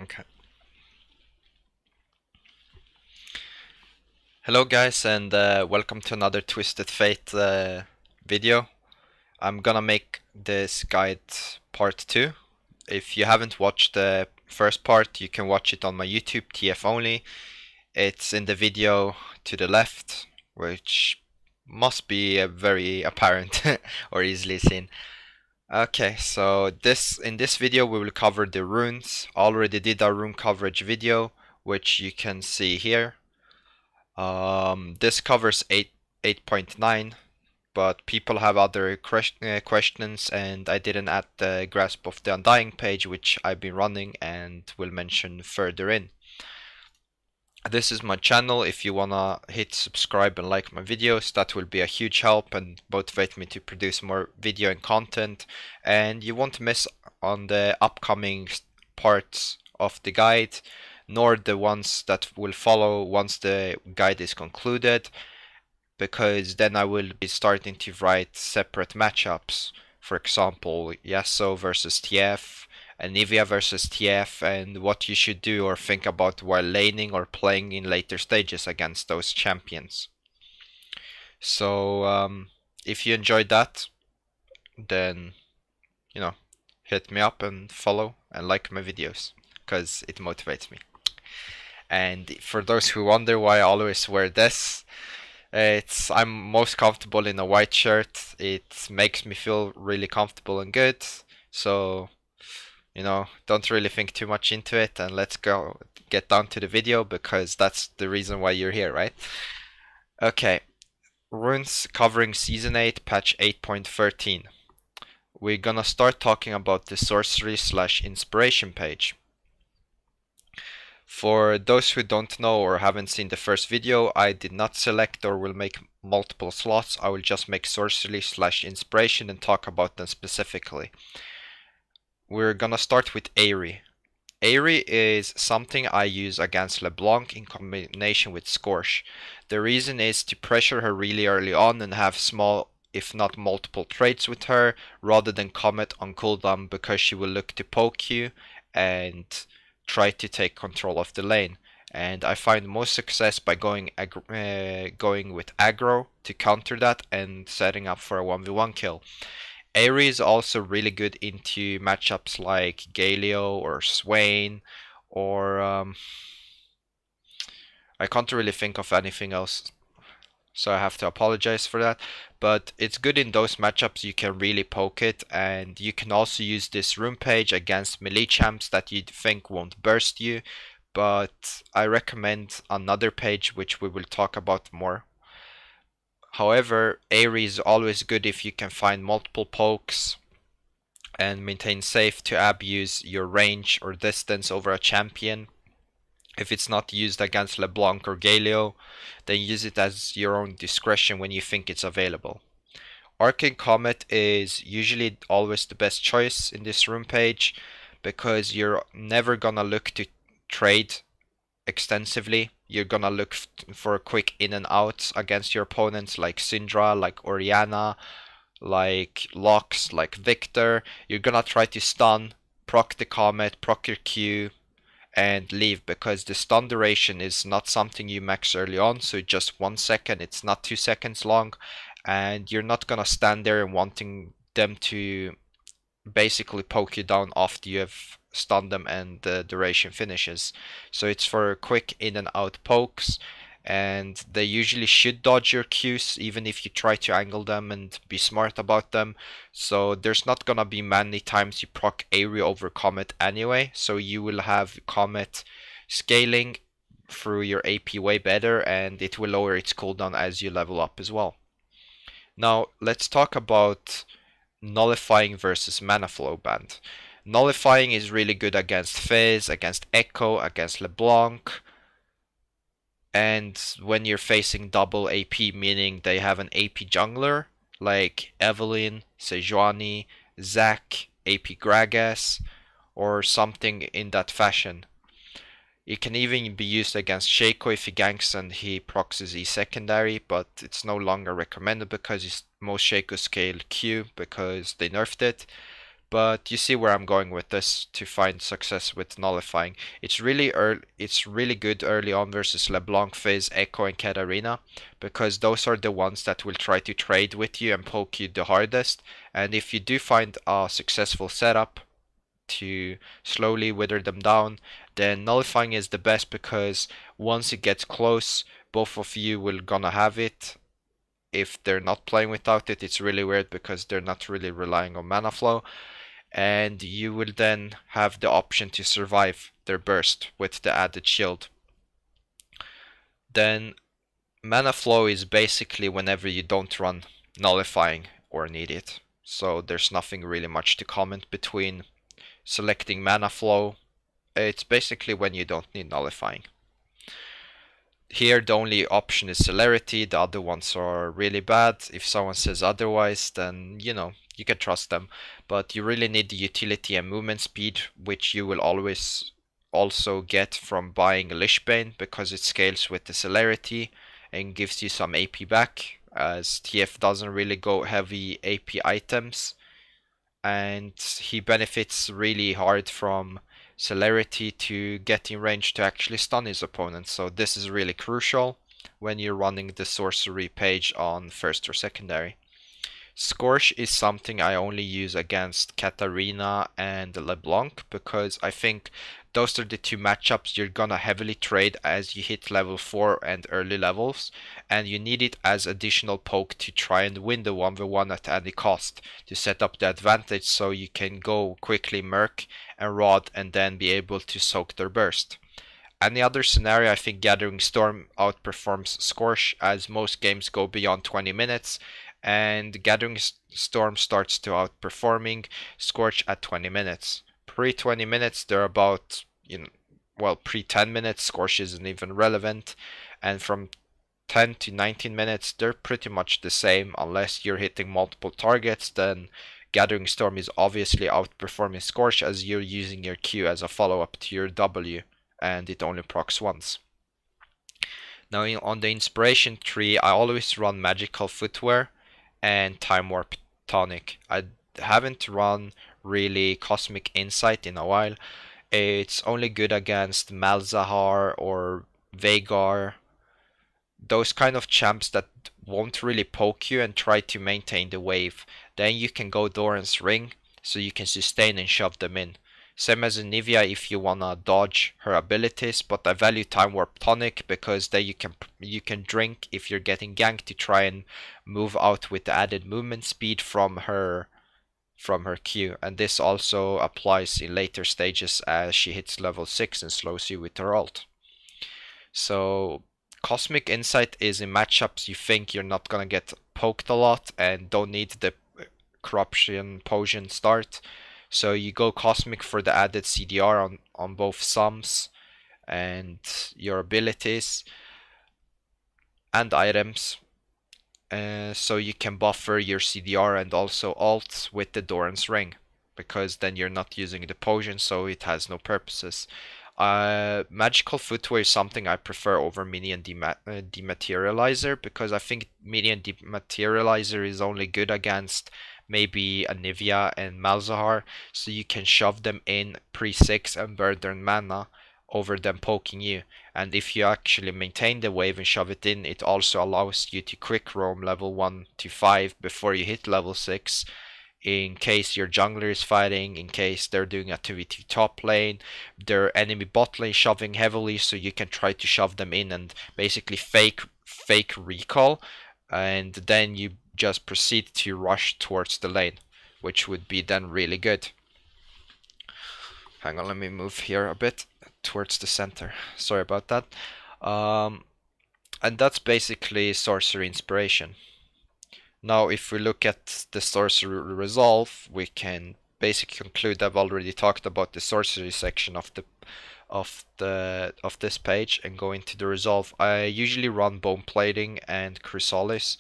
Okay. Hello guys and welcome to another Twisted Fate video. I'm gonna make this guide part 2. If you haven't watched the first part, you can watch it on my YouTube, TF only. It's in the video to the left, which must be very apparent or easily seen. Okay, so in this video we will cover the runes. Already did a rune coverage video, which you can see here. This covers 8.9, but people have other questions, and I didn't add the grasp of the Undying page, which I've been running and will mention further in. This is my channel. If you wanna hit subscribe and like my videos, that will be a huge help and motivate me to produce more video and content. And you won't miss on the upcoming parts of the guide, nor the ones that will follow once the guide is concluded, because then I will be starting to write separate matchups. For example, Yasuo versus TF, Anivia versus TF, and what you should do or think about while laning or playing in later stages against those champions. So if you enjoyed that, then hit me up and follow and like my videos, because it motivates me. And for those who wonder why I always wear this, I'm most comfortable in a white shirt. It makes me feel really comfortable and good. So, don't really think too much into it, and let's get down to the video, because that's the reason why you're here, right? Okay, runes covering Season 8, patch 8.13. We're gonna start talking about the sorcery/inspiration page. For those who don't know or haven't seen the first video, I did not select or will make multiple slots. I will just make sorcery/inspiration and talk about them specifically. We're gonna start with Aerie. Aerie is something I use against LeBlanc in combination with Scorch. The reason is to pressure her really early on and have small, if not multiple trades with her, rather than Comet on cooldown, because she will look to poke you and try to take control of the lane. And I find most success by going with aggro to counter that and setting up for a 1v1 kill. Aerie is also really good into matchups like Galio or Swain, or I can't really think of anything else, so I have to apologize for that. But it's good in those matchups. You can really poke it, and you can also use this rune page against melee champs that you think won't burst you. But I recommend another page, which we will talk about more. However, Aerie is always good if you can find multiple pokes and maintain safe to abuse your range or distance over a champion. If it's not used against LeBlanc or Galio, then use it as your own discretion when you think it's available. Arcane Comet is usually always the best choice in this rune page, because you're never gonna look to trade extensively. You're gonna look for quick in and outs against your opponents, like Syndra, like Orianna, like Lux, like Victor. You're gonna try to stun, proc the Comet, proc your Q, and leave, because the stun duration is not something you max early on, so just 1 second, it's not 2 seconds long, and you're not gonna stand there and wanting them to basically poke you down after you have stunned them and the duration finishes. So it's for quick in and out pokes, and they usually should dodge your Qs even if you try to angle them and be smart about them. So there's not gonna be many times you proc Aerie over Comet anyway, so you will have Comet scaling through your AP way better, and it will lower its cooldown as you level up as well. Now let's talk about Nullifying versus Mana Flow Band. Nullifying is really good against Fizz, against Echo, against LeBlanc, and when you're facing double AP, meaning they have an AP jungler like Evelynn, Sejuani, Zac, AP Gragas, or something in that fashion. It can even be used against Shaco if he ganks and he procs his E secondary, but it's no longer recommended because most Shaco scale Q because they nerfed it. But you see where I'm going with this to find success with nullifying. It's really good early on versus LeBlanc, Fizz, Echo, and Katarina, because those are the ones that will try to trade with you and poke you the hardest. And if you do find a successful setup to slowly wither them down, then nullifying is the best, because once it gets close, both of you will gonna have it. If they're not playing without it, it's really weird because they're not really relying on mana flow, and you will then have the option to survive their burst with the added shield. Then mana flow is basically whenever you don't run nullifying or need it. So there's nothing really much to comment between selecting mana flow. It's basically when you don't need nullifying. Here the only option is celerity, the other ones are really bad. If someone says otherwise, then you can trust them. But you really need the utility and movement speed, which you will always also get from buying a Lishbane, because it scales with the celerity and gives you some AP back, as TF doesn't really go heavy AP items. And he benefits really hard from celerity to get in range to actually stun his opponent. So this is really crucial when you're running the sorcery page on first or secondary. Scorch is something I only use against Katarina and LeBlanc, because I think those are the two matchups you're gonna heavily trade as you hit level 4 and early levels, and you need it as additional poke to try and win the 1v1 at any cost, to set up the advantage so you can go quickly Merc and Rod and then be able to soak their burst. Any other scenario, I think Gathering Storm outperforms Scorch, as most games go beyond 20 minutes, and Gathering Storm starts to outperforming Scorch at 20 minutes. Pre 20 minutes, they're about, pre 10 minutes, Scorch isn't even relevant, and from 10 to 19 minutes, they're pretty much the same. Unless you're hitting multiple targets, then Gathering Storm is obviously outperforming Scorch, as you're using your Q as a follow-up to your W, and it only procs once. Now on the inspiration tree, I always run Magical Footwear and Time Warp Tonic. I haven't run really Cosmic Insight in a while. It's only good against Malzahar or Veigar, those kind of champs that won't really poke you and try to maintain the wave. Then you can go Doran's Ring, so you can sustain and shove them in. Same as Nivea if you wanna dodge her abilities, but I value Time Warp Tonic because then you can drink if you're getting ganked to try and move out with the added movement speed from her Q, and this also applies in later stages as she hits level 6 and slows you with her ult. So Cosmic Insight is in matchups you think you're not gonna get poked a lot and don't need the Corruption Potion start. So you go Cosmic for the added CDR on both sums and your abilities and items. So you can buffer your CDR and also ult with the Doran's Ring, because then you're not using the potion, so it has no purposes. Magical Footwear is something I prefer over Minion Dematerializer, because I think Minion Dematerializer is only good against maybe Anivia and Malzahar, so you can shove them in pre-6 and burn their mana over them poking you. And if you actually maintain the wave and shove it in, it also allows you to quick roam level 1 to 5 before you hit level 6, in case your jungler is fighting, in case they're doing a 2v2 top lane, their enemy bot lane shoving heavily, so you can try to shove them in and basically fake recall, and then you just proceed to rush towards the lane, which would be then really good. Hang on, let me move here a bit towards the center. Sorry about that. And that's basically Sorcery Inspiration. Now, if we look at the Sorcery Resolve, we can basically conclude I've already talked about the Sorcery section of this page and go into the Resolve. I usually run Bone Plating and Chrysalis,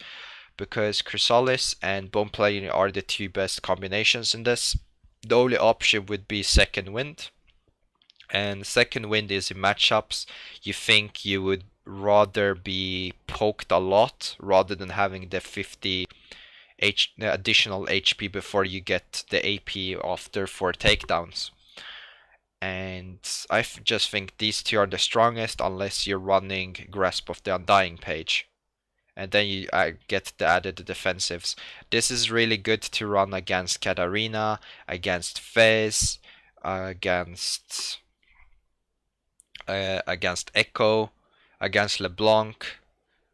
because Chrysalis and Bone Plating are the two best combinations in this. The only option would be Second Wind, and Second Wind is in matchups you think you would rather be poked a lot rather than having the 50 additional HP before you get the AP after for takedowns. And I just think these two are the strongest unless you're running Grasp of the Undying page. And then you get the added defensives. This is really good to run against Katarina, against Fez, against Echo, against LeBlanc.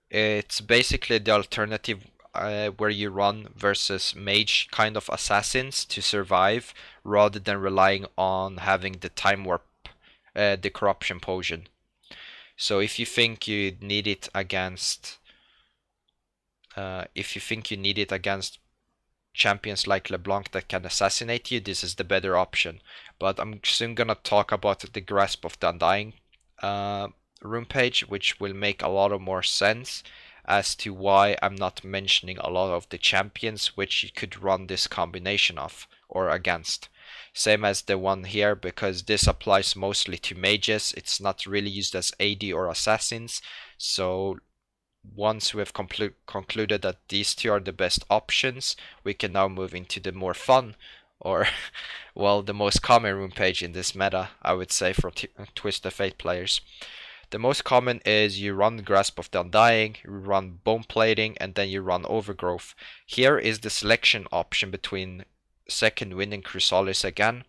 It's basically the alternative where you run versus mage kind of assassins to survive rather than relying on having the time warp, the corruption potion. So if you think you need it against champions like LeBlanc that can assassinate you, this is the better option. But I'm soon gonna talk about the Grasp of the Undying room page, which will make a lot of more sense as to why I'm not mentioning a lot of the champions which you could run this combination of or against. Same as the one here, because this applies mostly to mages. It's not really used as AD or assassins. So once we have concluded that these two are the best options, we can now move into the more fun, or well, the most common room page in this meta, I would say, for Twist of Fate players. The most common is you run Grasp of the Undying, you run Bone Plating, and then you run Overgrowth. Here is the selection option between Second Wind and Chrysalis again,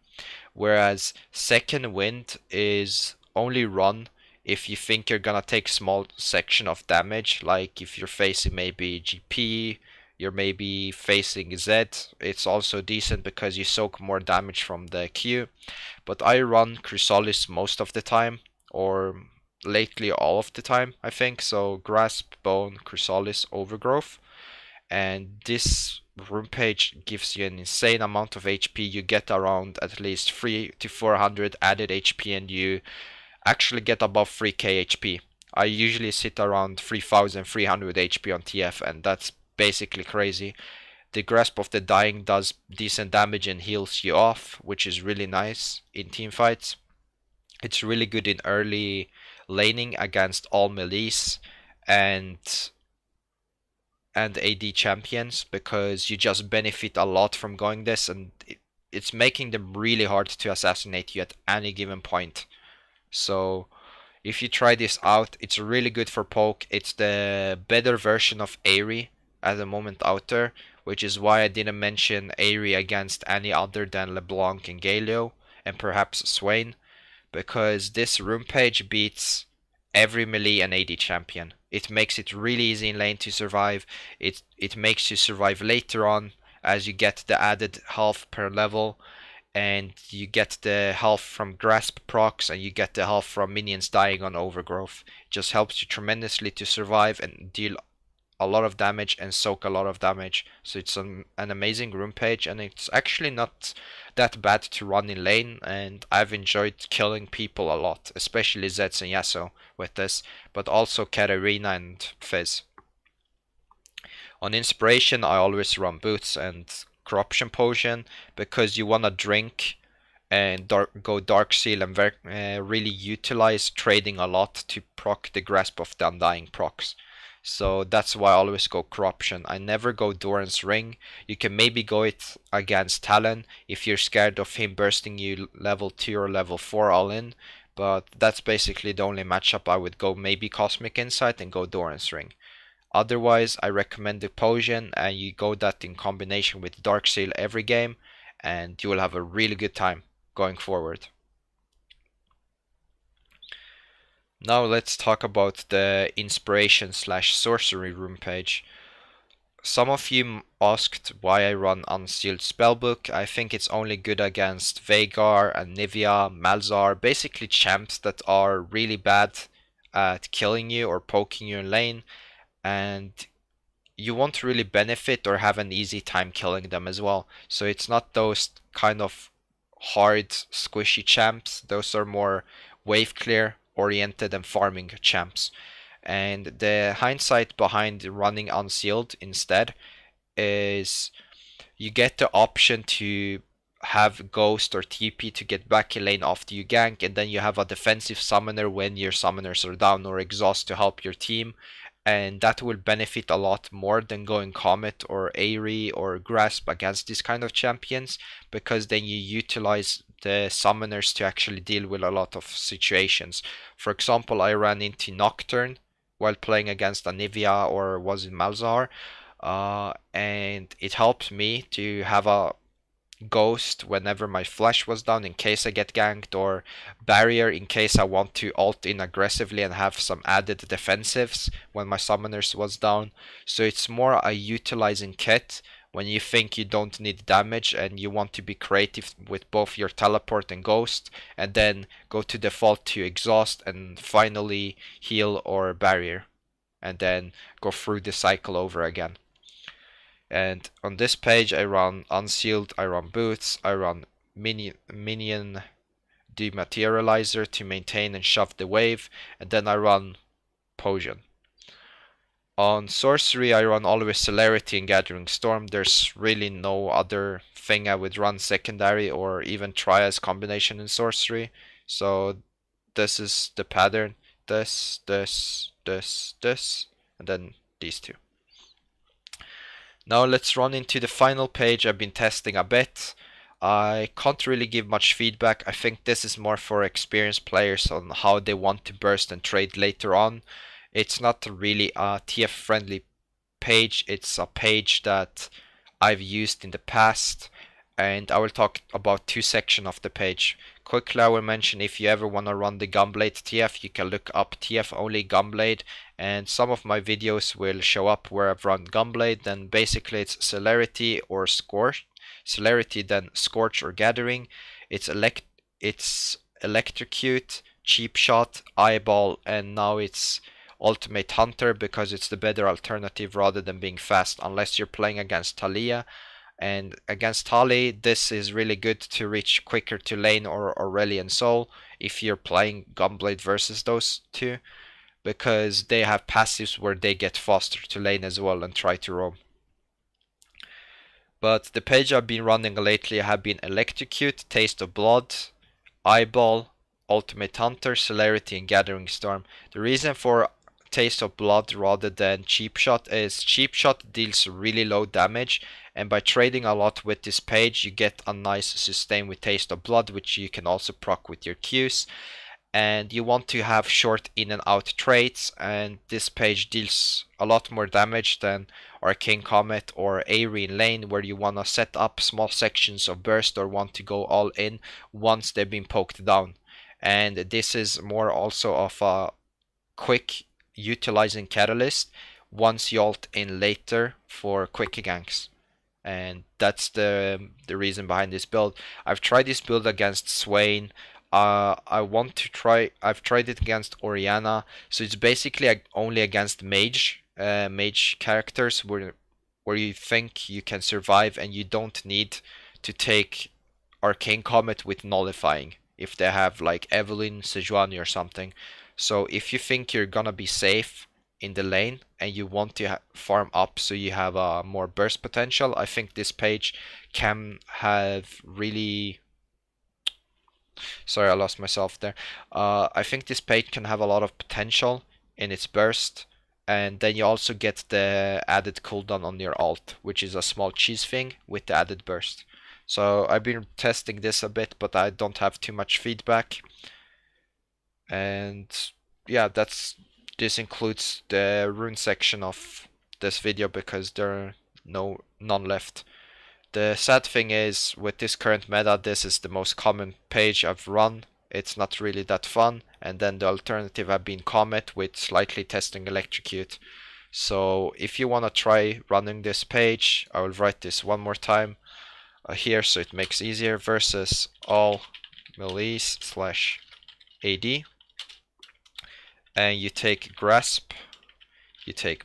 whereas Second Wind is only run if you think you're gonna take small section of damage, like if you're facing maybe GP, you're maybe facing Z, it's also decent because you soak more damage from the Q. But I run Chrysalis most of the time, or lately all of the time, I think. So Grasp, Bone, Chrysalis, Overgrowth. And this room page gives you an insane amount of HP. You get around at least 3 to 400 added HP, and you actually get above 3k HP. I usually sit around 3300 HP on TF, and that's basically crazy. The Grasp of the Dying does decent damage and heals you off, which is really nice in team fights. It's really good in early laning against all melees and AD champions, because you just benefit a lot from going this, and it's making them really hard to assassinate you at any given point. So if you try this out, it's really good for poke. It's the better version of Aerie at the moment out there, which is why I didn't mention Aerie against any other than LeBlanc and Galio, and perhaps Swain, because this room page beats every melee and AD champion. It makes it really easy in lane to survive. It makes you survive later on as you get the added health per level, and you get the health from Grasp procs, and you get the health from minions dying on Overgrowth. It just helps you tremendously to survive and deal a lot of damage and soak a lot of damage. So it's an amazing room page, and it's actually not that bad to run in lane, and I've enjoyed killing people a lot, especially Zeds and Yasuo with this, but also Katarina and Fizz. On inspiration, I always run Boots and Corruption Potion, because you wanna drink and go Dark Seal and really utilize trading a lot to proc the Grasp of the Undying procs. So that's why I always go Corruption. I never go Doran's Ring. You can maybe go it against Talon if you're scared of him bursting you level 2 or level 4 all in, but that's basically the only matchup I would go. Maybe Cosmic Insight and go Doran's Ring. Otherwise, I recommend the Potion, and you go that in combination with Dark Seal every game, and you will have a really good time going forward. Now let's talk about the inspiration slash sorcery room page. Some of you asked why I run Unsealed Spellbook. I think it's only good against Veigar and Nivea, Malzahar, basically champs that are really bad at killing you or poking you in lane, and you won't really benefit or have an easy time killing them as well. So it's not those kind of hard, squishy champs. Those are more wave clear oriented and farming champs. And the hindsight behind running Unsealed instead is you get the option to have Ghost or TP to get back in lane after you gank, and then you have a defensive summoner when your summoners are down or exhaust to help your team. and that will benefit a lot more than going Comet or Airy or Grasp against these kind of champions, because then you utilize the summoners to actually deal with a lot of situations. For example, I ran into Nocturne while playing against Anivia, or was it Malzahar, and it helped me to have a Ghost whenever my flash was down in case I get ganked, or Barrier in case I want to ult in aggressively and have some added defensives when my summoners was down. So it's more a utilizing kit when you think you don't need damage and you want to be creative with both your teleport and ghost, and then go to default to exhaust and finally heal or barrier, and then go through the cycle over again. And on this page I run Unsealed, I run Boots, I run Minion Dematerializer to maintain and shove the wave, and then I run Potion. On Sorcery I run always Celerity and Gathering Storm. There's really no other thing I would run secondary or even try as combination in Sorcery. So this is the pattern. This, and then these two. Now let's run into the final page. I've been testing a bit. I can't really give much feedback. I think this is more for experienced players on how they want to burst and trade later on. It's not really a TF friendly page. It's a page that I've used in the past, and I will talk about two sections of the page. Quickly I will mention, if you ever want to run the Gunblade TF, you can look up TF only Gunblade, and some of my videos will show up where I've run Gunblade. Then basically it's Celerity or Scorch. Celerity, then Scorch or Gathering. It's Electrocute, Cheap Shot, Eyeball, and now it's Ultimate Hunter, because it's the better alternative rather than being fast, unless you're playing against Talia. And against Tali, this is really good to reach quicker to lane or Aurelion Soul if you're playing Gunblade versus those two, because they have passives where they get faster to lane as well and try to roam. But the page I've been running lately have been Electrocute, Taste of Blood, Eyeball, Ultimate Hunter, Celerity, and Gathering Storm. The reason for Taste of Blood rather than Cheap Shot is Cheap Shot deals really low damage, and by trading a lot with this page you get a nice sustain with Taste of Blood, which you can also proc with your Qs. And you want to have short in and out trades, and this page deals a lot more damage than Arcane Comet or Airy in lane, where you want to set up small sections of burst or want to go all in once they've been poked down. And this is more also of a quick utilizing catalyst once you ult in later for quick ganks. And that's the reason behind this build. I've tried this build against Swain. I've tried it against Orianna, so it's basically only against mage characters where you think you can survive and you don't need to take Arcane Comet with nullifying if they have like Evelyn, Sejuani or something. So if you think you're gonna be safe in the lane and you want to farm up so you have a more burst potential, I think this page can have really... Sorry, I lost myself there. I think this page can have a lot of potential in its burst, and then you also get the added cooldown on your ult, which is a small cheese thing with the added burst. So I've been testing this a bit, but I don't have too much feedback. And yeah, this includes the rune section of this video because there are none left. The sad thing is, with this current meta, this is the most common page I've run. It's not really that fun. And then the alternative have been Comet with slightly testing Electrocute. So if you want to try running this page, I will write this one more time here so it makes easier. Versus all melees / AD. And you take Grasp, you take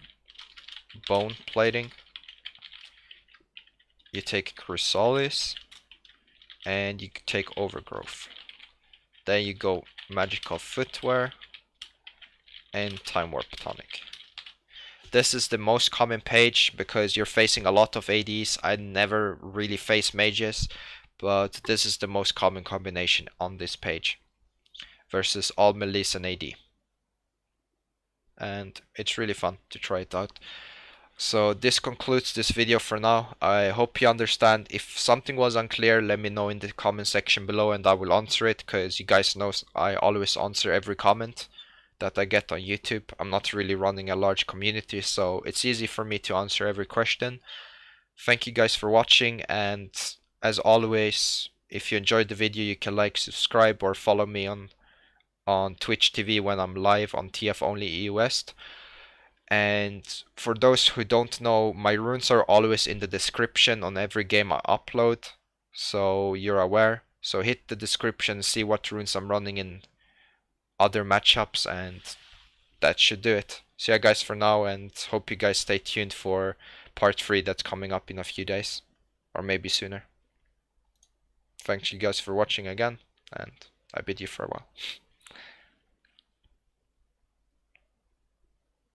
Bone Plating, you take Chrysalis, and you take Overgrowth. Then you go Magical Footwear and Time Warp Tonic. This is the most common page because you're facing a lot of ADs. I never really face mages, but this is the most common combination on this page versus all melees and AD. and it's really fun to try it out. So this concludes this video for now. I hope you understand. If something was unclear, let me know in the comment section below and I will answer it, because you guys know I always answer every comment that I get on YouTube. I'm not really running a large community, so it's easy for me to answer every question. Thank you guys for watching, and as always, if you enjoyed the video, you can like, subscribe, or follow me on Twitch TV when I'm live on TF Only EU West. And for those who don't know, my runes are always in the description on every game I upload, so you're aware. So hit the description, see what runes I'm running in other matchups, and that should do it. So yeah guys, for now, and hope you guys stay tuned for part 3 that's coming up in a few days, or maybe sooner. Thanks you guys for watching again, and I bid you farewell.